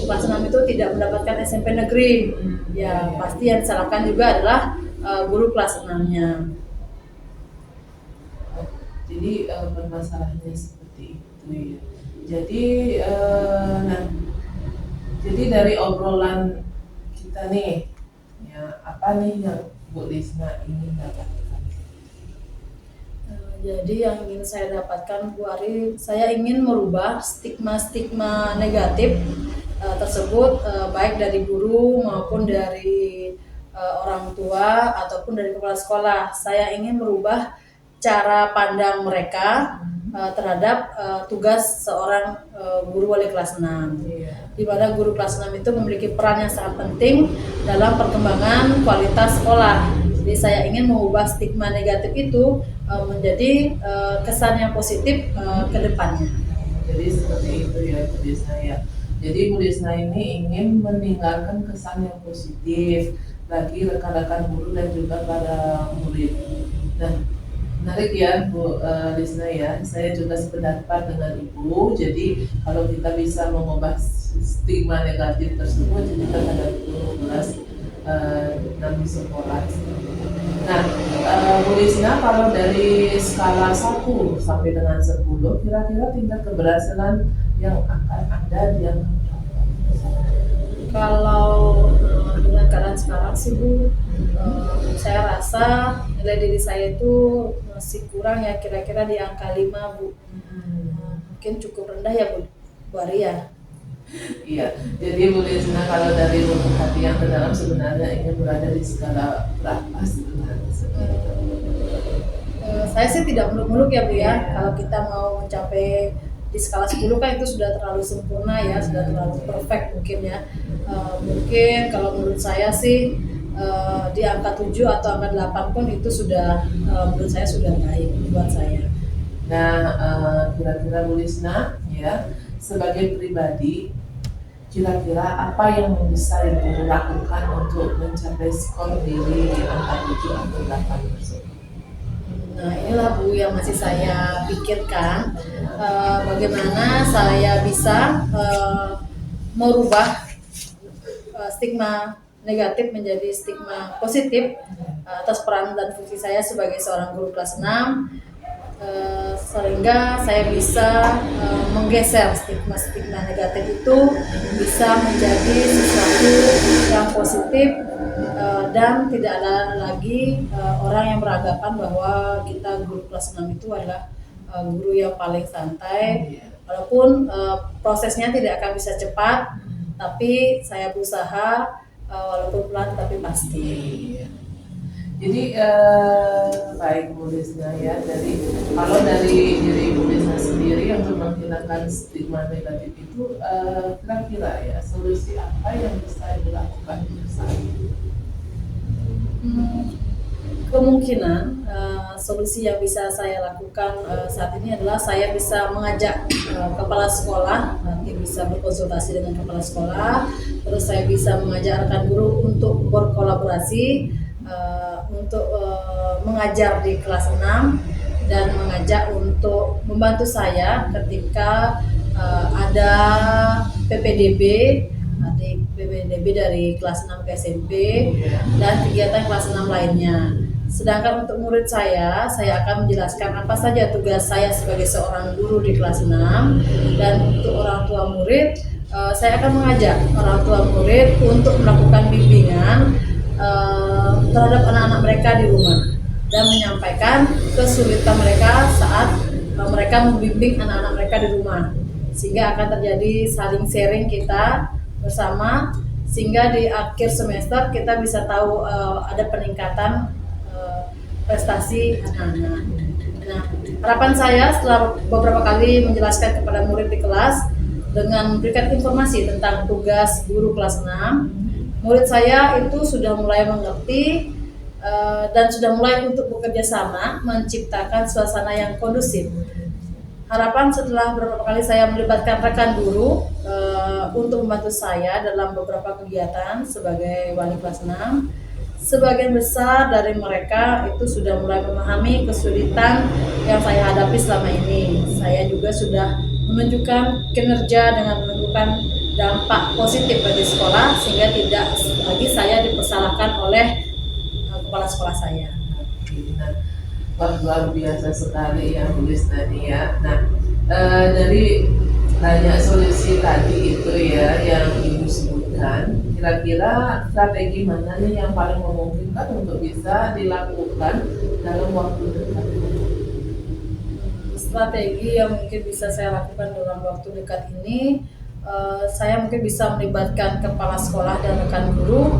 kelas 6 itu tidak mendapatkan SMP negeri, ya pasti yang disalahkan juga adalah guru kelas 6-nya. Jadi permasalahannya seperti itu ya. Jadi jadi dari obrolan kita nih, ya apa nih yang Bu Lisna ingin dapatkan? Jadi yang ingin saya dapatkan Bu Ari, saya ingin merubah stigma-stigma negatif tersebut, baik dari guru maupun dari orang tua ataupun dari kepala sekolah. Saya ingin merubah cara pandang mereka terhadap tugas seorang guru wali kelas 6. Iya. Di mana guru kelas 6 itu memiliki peran yang sangat penting dalam perkembangan kualitas sekolah. Jadi saya ingin mengubah stigma negatif itu menjadi kesan yang positif ke depannya. Jadi seperti itu ya Bu Desna ya. Jadi Bu Desna ini ingin meninggalkan kesan yang positif bagi rekan-rekan guru dan juga para murid. Nah, menarik ya Bu Desna ya. Saya juga sependapat dengan Ibu. Jadi kalau kita bisa mengubah stigma negatif tersebut, jadi terhadap guru kelas 6 di sekolah. Nah, Bu Lisna, kalau dari skala 1 sampai dengan 10, kira-kira tingkat keberhasilan yang akan Anda dianggap berapa? Kalau dengan keadaan sekarang sih Bu, saya rasa nilai diri saya itu masih kurang ya, kira-kira di angka 5 Bu. Mungkin cukup rendah ya Bu Arya. Iya, jadi Bu Lisna kalau dari lubuk hati yang terdalam sebenarnya ingin berada di skala berapa sebenarnya? Saya sih tidak muluk-muluk ya Bu ya. Kalau kita mau mencapai di skala 10 kan itu sudah terlalu sempurna ya, sudah terlalu perfect mungkin ya. Mungkin kalau menurut saya sih di angka 7 atau angka 8 pun itu sudah menurut saya sudah baik buat saya. Nah, kira-kira Bu Lisna ya, sebagai pribadi, kira-kira apa yang bisa Ibu lakukan untuk mencapai skor diri di angka 7 atau 8 tersebut? Nah inilah Bu yang masih saya pikirkan, bagaimana saya bisa merubah stigma negatif menjadi stigma positif atas peran dan fungsi saya sebagai seorang guru kelas 6, sehingga saya bisa menggeser stigma negatif itu bisa menjadi sesuatu yang positif, dan tidak ada lagi orang yang beranggapan bahwa kita guru kelas 6 itu adalah guru yang paling santai. Walaupun prosesnya tidak akan bisa cepat, tapi saya berusaha walaupun pelan tapi pasti. Jadi baik Bu Lisna ya, kalau dari diri Bu Lisna sendiri untuk menghilangkan stigma negatif itu, kira-kira ya solusi apa yang bisa dilakukan saat ini? Kemungkinan solusi yang bisa saya lakukan saat ini adalah saya bisa mengajak kepala sekolah, nanti bisa berkonsultasi dengan kepala sekolah, terus saya bisa mengajak rekan guru untuk berkolaborasi untuk mengajar di kelas 6 dan mengajak untuk membantu saya ketika ada PPDB dari kelas 6 ke SMP dan kegiatan kelas 6 lainnya. Sedangkan untuk murid saya akan menjelaskan apa saja tugas saya sebagai seorang guru di kelas 6, dan untuk orang tua murid saya akan mengajak orang tua murid untuk melakukan bimbingan terhadap anak-anak mereka di rumah dan menyampaikan kesulitan mereka saat mereka membimbing anak-anak mereka di rumah, sehingga akan terjadi saling sharing kita bersama, sehingga di akhir semester kita bisa tahu ada peningkatan prestasi anak-anak. Nah, harapan saya setelah beberapa kali menjelaskan kepada murid di kelas dengan memberikan informasi tentang tugas guru kelas 6, murid saya itu sudah mulai mengerti dan sudah mulai untuk bekerja sama menciptakan suasana yang kondusif. Harapan setelah beberapa kali saya melibatkan rekan guru untuk membantu saya dalam beberapa kegiatan sebagai wali kelas 6, sebagian besar dari mereka itu sudah mulai memahami kesulitan yang saya hadapi selama ini. Saya juga sudah menunjukkan kinerja dengan menunjukkan dampak positif bagi sekolah, sehingga tidak lagi saya dipersalahkan oleh kepala sekolah saya. Luar biasa sekali ya Bu Lisna ya. Nah, dari banyak solusi tadi itu ya yang Ibu sebutkan, kira-kira strategi mana nih yang paling memungkinkan untuk bisa dilakukan dalam waktu dekat? Strategi yang mungkin bisa saya lakukan dalam waktu dekat ini, saya mungkin bisa melibatkan kepala sekolah dan rekan guru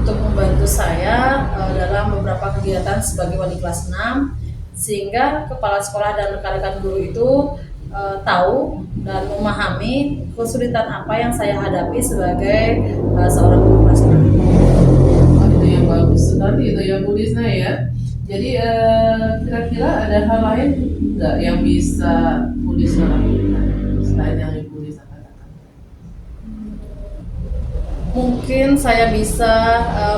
untuk membantu saya dalam beberapa kegiatan sebagai wali kelas 6, sehingga kepala sekolah dan rekan-rekan guru itu tahu dan memahami kesulitan apa yang saya hadapi sebagai seorang guru kelas 6. Oh, itu yang bagus sekali itu ya Bu Lisna ya. Jadi kira-kira ada hal lain nggak yang bisa Bu Lisna lakukan selain yang Ibu Lisna katakan? Mungkin saya bisa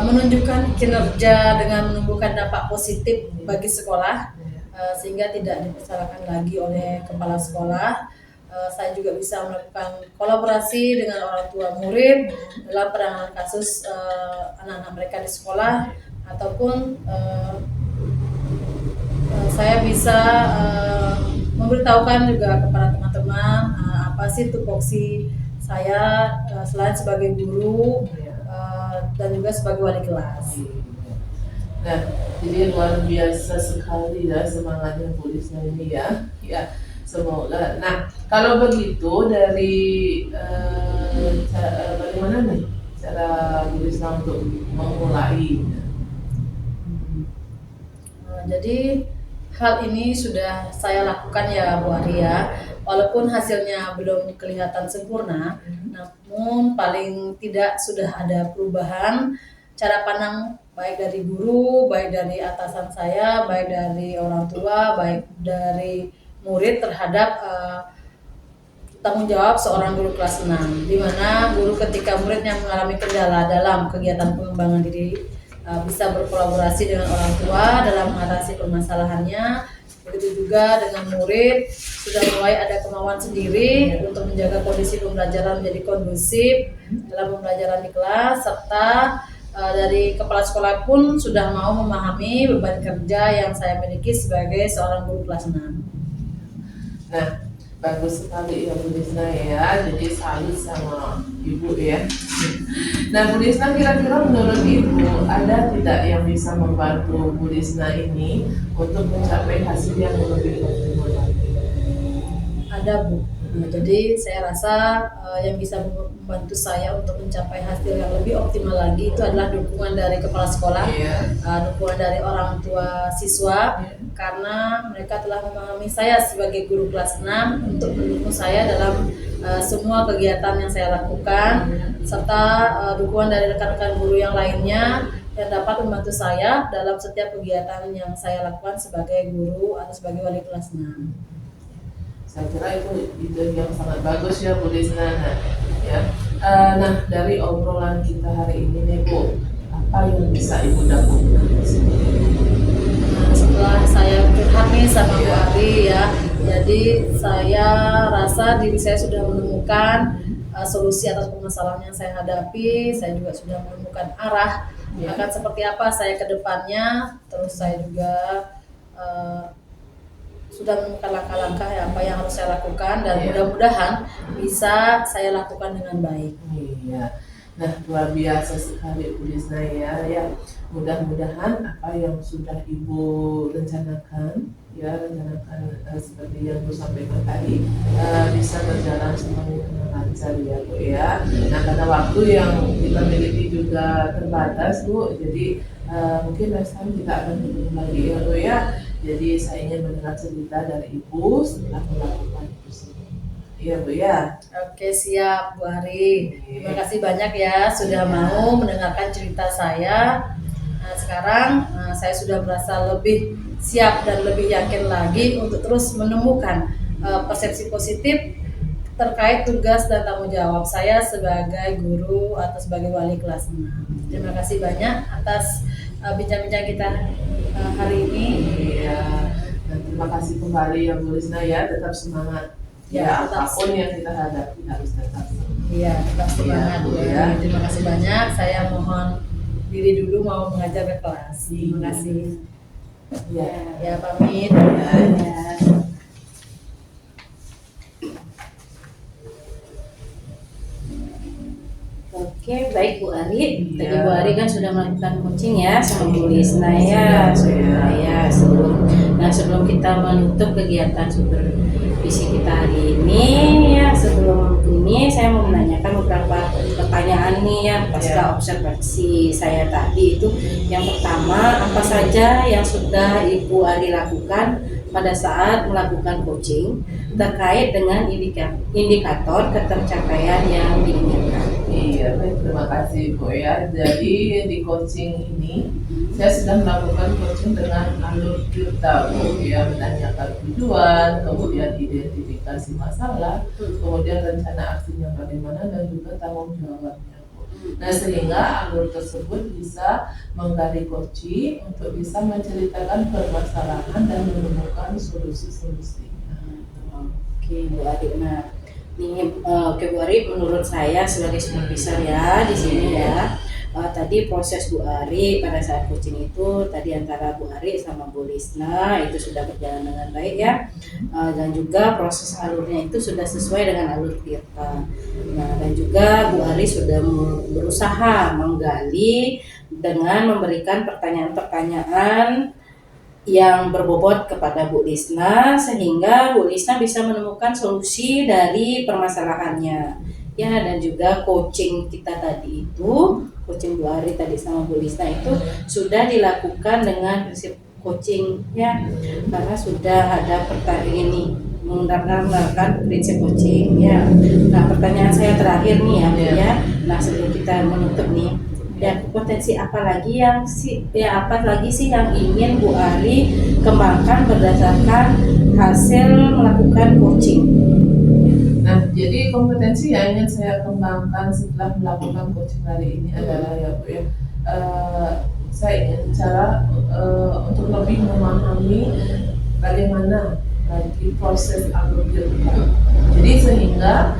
menunjukkan kinerja dengan menumbuhkan dampak positif bagi sekolah, sehingga tidak dipersalahkan lagi oleh kepala sekolah. Saya juga bisa melakukan kolaborasi dengan orang tua murid dalam penanganan kasus anak-anak mereka di sekolah, ataupun saya bisa memberitahukan juga kepada teman-teman apa sih tupoksi saya selain sebagai guru dan juga sebagai wali kelas. Nah, jadi luar biasa sekali ya semangatnya Bu Lisna ini ya. Ya, semoga. Nah, kalau begitu dari bagaimana nih cara Bu Lisna untuk memulai? Jadi hal ini sudah saya lakukan ya Bu Ari ya, walaupun hasilnya belum kelihatan sempurna, namun paling tidak sudah ada perubahan cara pandang baik dari guru, baik dari atasan saya, baik dari orang tua, baik dari murid terhadap tanggung jawab seorang guru kelas 6, di mana guru ketika muridnya mengalami kendala dalam kegiatan pengembangan diri bisa berkolaborasi dengan orang tua dalam mengatasi permasalahannya. Begitu juga dengan murid, sudah mulai ada kemauan sendiri untuk menjaga kondisi pembelajaran menjadi kondusif dalam pembelajaran di kelas, serta dari kepala sekolah pun sudah mau memahami beban kerja yang saya miliki sebagai seorang guru kelas 6. Nah, bagus sekali ya Bu Lisna ya, jadi salut sama Ibu ya. Nah Bu Lisna, kira-kira menurut Ibu ada tidak yang bisa membantu Bu Lisna ini untuk mencapai hasil yang lebih optimal lagi? Ada Bu. Nah, jadi saya rasa yang bisa membantu saya untuk mencapai hasil yang lebih optimal lagi itu adalah dukungan dari kepala sekolah, dukungan dari orang tua siswa, karena mereka telah memahami saya sebagai guru kelas 6 untuk mendukung saya dalam semua kegiatan yang saya lakukan, serta dukungan dari rekan-rekan guru yang lainnya yang dapat membantu saya dalam setiap kegiatan yang saya lakukan sebagai guru atau sebagai wali kelas 6. Saya kira itu yang sangat bagus ya Bu Lisna. Nah, dari obrolan kita hari ini nih Bu, apa yang bisa Ibu dapatkan di sini? Nah, setelah saya curhat nih sama Bu Ari ya, jadi saya rasa diri saya sudah menemukan solusi atas permasalahan yang saya hadapi. Saya juga sudah menemukan arah akan seperti apa saya ke depannya. Terus saya juga sudah menemukan langkah-langkah apa yang harus saya lakukan, dan mudah-mudahan bisa saya lakukan dengan baik. Iya. Nah, luar biasa sekali Bu Lisna ya. Mudah-mudahan apa yang sudah Ibu rencanakan seperti yang Bu sampaikan tadi bisa berjalan semuanya dengan lancar ya Bu ya. Nah, karena waktu yang kita miliki juga terbatas Bu, jadi mungkin next time kita akan bertemu lagi ya Bu ya. Jadi saya ingin mendengar cerita dari Ibu setelah melakukan itu semua. Iya Bu ya. Oke, siap Bu Ari. Terima kasih banyak ya sudah mau mendengarkan cerita saya. Nah, sekarang saya sudah merasa lebih siap dan lebih yakin lagi untuk terus menemukan persepsi positif terkait tugas dan tanggung jawab saya sebagai guru atau sebagai wali kelas 6. Terima kasih banyak atas bincang-bincang kita hari ini. Iya. Dan terima kasih kembali ya Bu Lisna ya, tetap semangat. Ya, tetap apapun yang kita hadapi harus tetap semangat. Iya, tetap semangat Bu. Terima kasih banyak. Saya mohon diri dulu mau mengajar ke kelas. Terima kasih. Ya, Ya, pamit. Ya. Oke, baik Bu Ari. Tadi Bu Ari kan sudah melakukan coaching ya sama Bu Lisna ya. Sebelum kita menutup kegiatan supervisi kita hari ini ya, sebelum ini sini saya mau menanyakan beberapa pertanyaan nih ya pasca observasi saya tadi itu. Yang pertama, apa saja yang sudah Ibu Ari lakukan pada saat melakukan coaching terkait dengan indikator ketercapaian yang diinginkan? Iya, baik, terima kasih Bu ya. Jadi di coaching ini saya sudah melakukan coaching dengan alur kita Bu ya, menanyakan tujuan, kemudian identifikasi masalah, kemudian rencana aksinya bagaimana dan juga tanggung jawabnya Bu. Nah, sehingga alur tersebut bisa menggali coaching untuk bisa menceritakan permasalahan dan menemukan solusi-solusinya. Oke, Bu Ari. Nah, ini oke Bu Ari, menurut saya sebagai supervisor ya di sini ya, tadi proses Bu Ari pada saat coaching itu tadi antara Bu Ari sama Bu Lisna itu sudah berjalan dengan baik ya, dan juga proses alurnya itu sudah sesuai dengan alur kita. Nah, dan juga Bu Ari sudah berusaha menggali dengan memberikan pertanyaan-pertanyaan yang berbobot kepada Bu Lisna sehingga Bu Lisna bisa menemukan solusi dari permasalahannya ya. Dan juga coaching kita tadi itu, coaching Bu Ari tadi sama Bu Lisna itu sudah dilakukan dengan prinsip coaching ya, karena sudah ada pertanyaan ini menggunakan prinsip coaching ya. Nah, pertanyaan saya terakhir nih ya Bu ya. Nah, sebelum kita menutup nih, dan potensi apa lagi sih yang ingin Bu Ari kembangkan berdasarkan hasil melakukan coaching? Nah, jadi kompetensi yang ingin saya kembangkan setelah melakukan coaching hari ini adalah ya Bu ya, saya ingin cara untuk lebih memahami bagaimana nanti proses alur kita. Jadi sehingga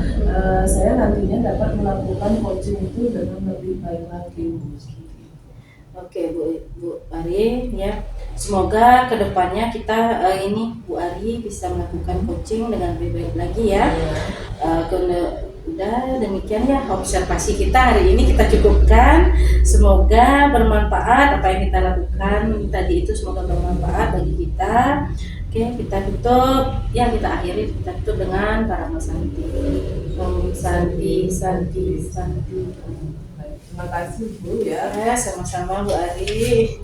saya nantinya dapat melakukan coaching itu dengan lebih baik lagi Bu. Oke Bu Ari ya, semoga kedepannya kita Bu Ari bisa melakukan coaching dengan lebih baik lagi ya. Udah demikian ya observasi kita hari ini, kita cukupkan. Semoga bermanfaat apa yang kita lakukan tadi itu, semoga bermanfaat bagi kita. Oke, kita tutup ya, kita akhiri, kita tutup dengan Parama Santi. Om Santi, Santi, Santi. Terima kasih Bu ya. Ya, sama-sama Bu Ari.